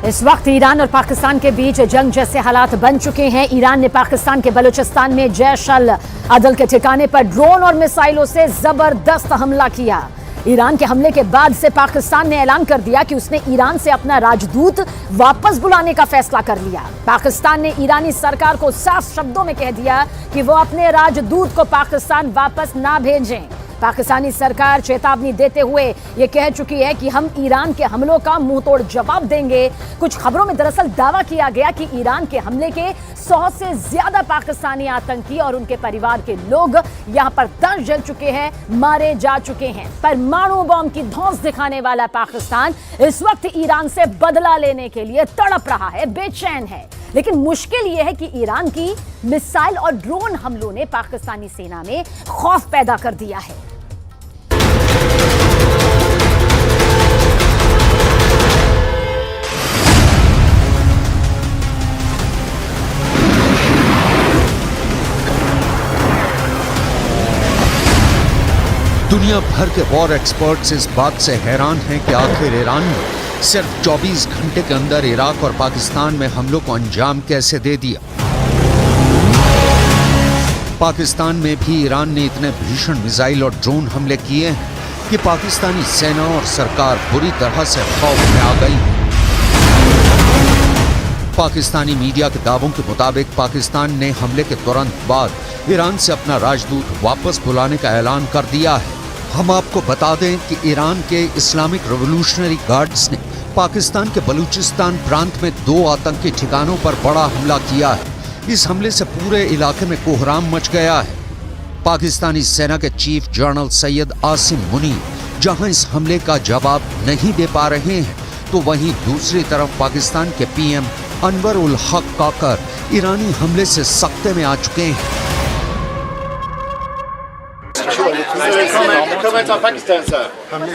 इस वक्त ईरान और पाकिस्तान के बीच जंग जैसे हालात बन चुके हैं। ईरान ने पाकिस्तान के बलूचिस्तान में जैश अल अदल के ठिकाने पर ड्रोन और मिसाइलों से जबरदस्त हमला किया। ईरान के हमले के बाद से पाकिस्तान ने ऐलान कर दिया कि उसने ईरान से अपना राजदूत वापस बुलाने का फैसला कर लिया। पाकिस्तान ने ईरानी सरकार को साफ शब्दों में कह दिया कि वो अपने राजदूत को पाकिस्तान वापस ना भेजें। पाकिस्तानी सरकार चेतावनी देते हुए ये कह चुकी है कि हम ईरान के हमलों का मुंहतोड़ जवाब देंगे। कुछ खबरों में दरअसल दावा किया गया कि ईरान के हमले के 100 से ज्यादा पाकिस्तानी आतंकी और उनके परिवार के लोग यहां पर दम जल चुके हैं, मारे जा चुके हैं। परमाणु बम की धौंस दिखाने वाला पाकिस्तान इस वक्त ईरान से बदला लेने के लिए तड़प रहा है, बेचैन है। लेकिन मुश्किल यह है कि ईरान की मिसाइल और ड्रोन हमलों ने पाकिस्तानी सेना में खौफ पैदा कर दिया है। दुनिया भर के वॉर एक्सपर्ट्स इस बात से हैरान हैं कि आखिर ईरान ने सिर्फ 24 घंटे के अंदर इराक और पाकिस्तान में हमलों को अंजाम कैसे दे दिया। पाकिस्तान में भी ईरान ने इतने भीषण मिसाइल और ड्रोन हमले किए हैं कि पाकिस्तानी सेना और सरकार बुरी तरह से खौफ में आ गई। पाकिस्तानी मीडिया के दावों के मुताबिक पाकिस्तान ने हमले के तुरंत बाद ईरान से अपना राजदूत वापस बुलाने का ऐलान कर दिया है। हम आपको बता दें कि ईरान के इस्लामिक रिवॉल्यूशनरी गार्ड्स ने पाकिस्तान के बलूचिस्तान प्रांत में 2 आतंकी ठिकानों पर बड़ा हमला किया है। इस हमले से पूरे इलाके में कोहराम मच गया है। पाकिस्तानी सेना के चीफ जनरल सैयद आसिम मुनीर जहां इस हमले का जवाब नहीं दे पा रहे हैं, तो वहीं दूसरी तरफ पाकिस्तान के पीएम अनवर उल हक काकर ईरानी हमले से सख्ते में आ चुके हैं। Comment en Pakistan, sir?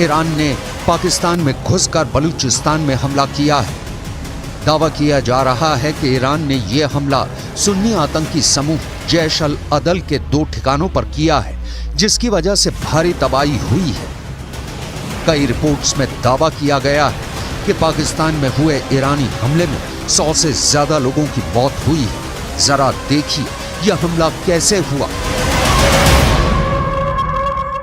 Iran ने पाकिस्तान में घुसकर बलूचिस्तान में हमला किया है। दावा किया जा रहा है कि ईरान ने यह हमला सुन्नी आतंकी समूह जैश अल अदल के 2 ठिकानों पर किया है, जिसकी वजह से भारी तबाही हुई है। कई रिपोर्ट्स में दावा किया गया है कि पाकिस्तान में हुए ईरानी हमले में 100 से ज्यादा लोगों की मौत हुई है। जरा देखिए यह हमला कैसे हुआ।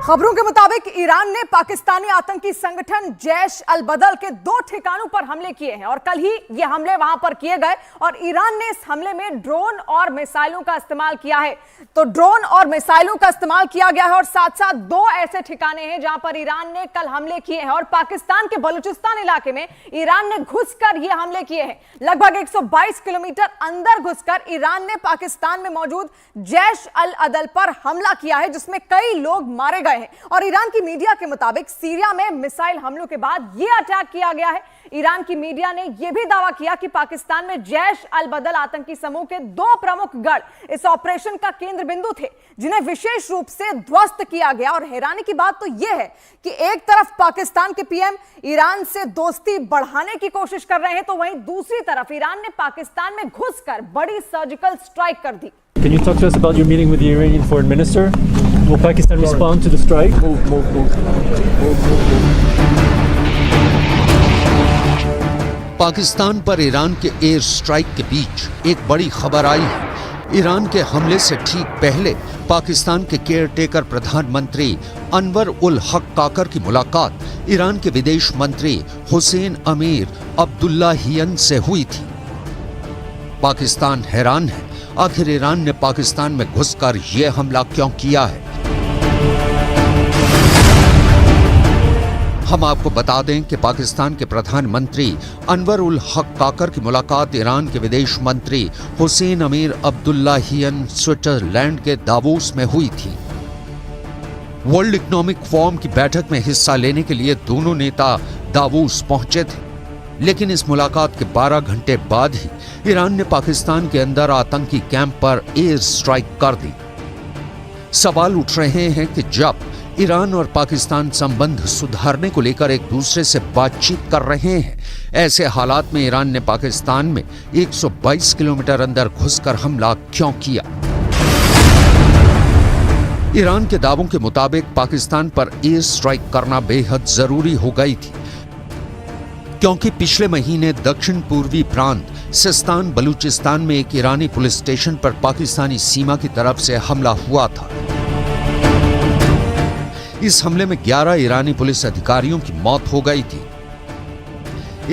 खबरों के मुताबिक ईरान ने पाकिस्तानी आतंकी संगठन जैश अल बदल के 2 ठिकानों पर हमले किए हैं और कल ही ये हमले वहां पर किए गए और ईरान ने इस हमले में ड्रोन और मिसाइलों का इस्तेमाल किया है। तो ड्रोन और मिसाइलों का इस्तेमाल किया गया है और साथ साथ 2 ऐसे ठिकाने हैं जहां पर ईरान ने कल हमले किए हैं और पाकिस्तान के बलूचिस्तान इलाके में ईरान ने घुसकर ये हमले किए हैं। लगभग 122 किलोमीटर अंदर घुसकर ईरान ने पाकिस्तान में मौजूद जैश अल अदल पर हमला किया है, जिसमें कई लोग मारे गए। और ईरान की मीडिया के मुताबिक सीरिया में मिसाइल हमलों के बाद यह अटैक किया गया है। ईरान की मीडिया ने यह भी दावा किया कि पाकिस्तान में जैश अल बदल आतंकी समूह के 2 प्रमुख गढ़ इस ऑपरेशन का केंद्र बिंदु थे, जिन्हें विशेष रूप से ध्वस्त किया गया। और हैरानी की बात तो यह है कि एक तरफ पाकिस्तान के पीएम ईरान से दोस्ती बढ़ाने की कोशिश कर रहे हैं, तो वहीं दूसरी तरफ ईरान ने पाकिस्तान में घुसकर बड़ी सर्जिकल स्ट्राइक कर दी। Can you talk to us about your meeting with the Iranian foreign minister? Will Pakistan respond to the strike? Pakistan पर ईरान के एयर स्ट्राइक के बीच एक बड़ी खबर आई है। ईरान के हमले से ठीक पहले पाकिस्तान के केयरटेकर प्रधानमंत्री अनवर उल हक काकर की मुलाकात ईरान के विदेश मंत्री हुसैन अमीर अब्दुल्लाहियन से हुई थी। पाकिस्तान हैरान है, आखिर ईरान ने पाकिस्तान में घुसकर यह हमला क्यों किया है। हम आपको बता दें कि पाकिस्तान के प्रधानमंत्री अनवर उल हक काकर की मुलाकात ईरान के विदेश मंत्री हुसैन अमीर अब्दुल्लाहियन स्विट्जरलैंड के दावोस में हुई थी। वर्ल्ड इकोनॉमिक फोरम की बैठक में हिस्सा लेने के लिए दोनों नेता दावोस पहुंचे थे, लेकिन इस मुलाकात के 12 घंटे बाद ही ईरान ने पाकिस्तान के अंदर आतंकी कैंप पर एयर स्ट्राइक कर दी। सवाल उठ रहे हैं कि जब ईरान और पाकिस्तान संबंध सुधारने को लेकर एक दूसरे से बातचीत कर रहे हैं। ऐसे हालात में ईरान ने पाकिस्तान में 122 किलोमीटर अंदर घुसकर हमला क्यों किया? ईरान के दावों के मुताबिक पाकिस्तान पर एयर स्ट्राइक करना बेहद जरूरी हो गई थी, क्योंकि पिछले महीने दक्षिण पूर्वी प्रांत सिस्तान बलूचिस्तान में एक ईरानी पुलिस स्टेशन पर पाकिस्तानी सीमा की तरफ से हमला हुआ था। इस हमले में 11 ईरानी पुलिस अधिकारियों की मौत हो गई थी।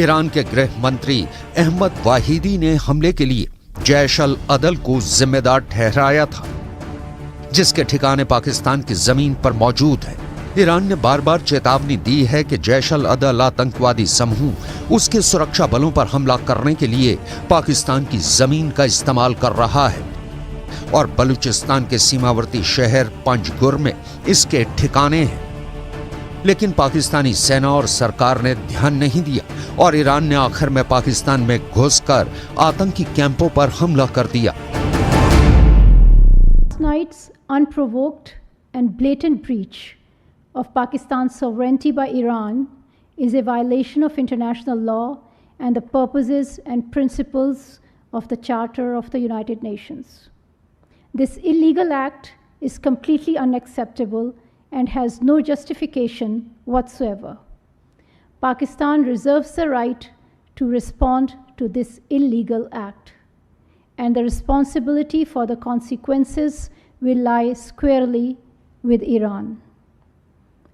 ईरान के गृह मंत्री अहमद वाहिदी ने हमले के लिए जैश अल अदल को जिम्मेदार ठहराया था, जिसके ठिकाने पाकिस्तान की जमीन पर मौजूद है। ईरान ने बार बार चेतावनी दी है कि जैश अल अदल आतंकवादी समूह उसके सुरक्षा बलों पर हमला करने के लिए पाकिस्तान की जमीन का इस्तेमाल कर रहा है और बलूचिस्तान के सीमावर्ती शहर पंजगुर में इसके ठिकाने हैं। लेकिन पाकिस्तानी सेना और सरकार ने ध्यान नहीं दिया और ईरान ने आखिर में पाकिस्तान में घुसकर आतंकी कैंपों पर हमला कर दिया। Night's unprovoked and blatant breach of Pakistan's sovereignty by Iran is a violation of international law and the purposes and principles of the Charter of the United Nations. This illegal act is completely unacceptable and has no justification whatsoever. Pakistan reserves the right to respond to this illegal act, and the responsibility for the consequences will lie squarely with Iran.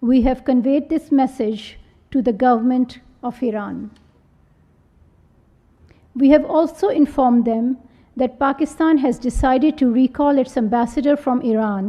We have conveyed this message to the government of Iran. We have also informed them that Pakistan has decided to recall its ambassador from Iran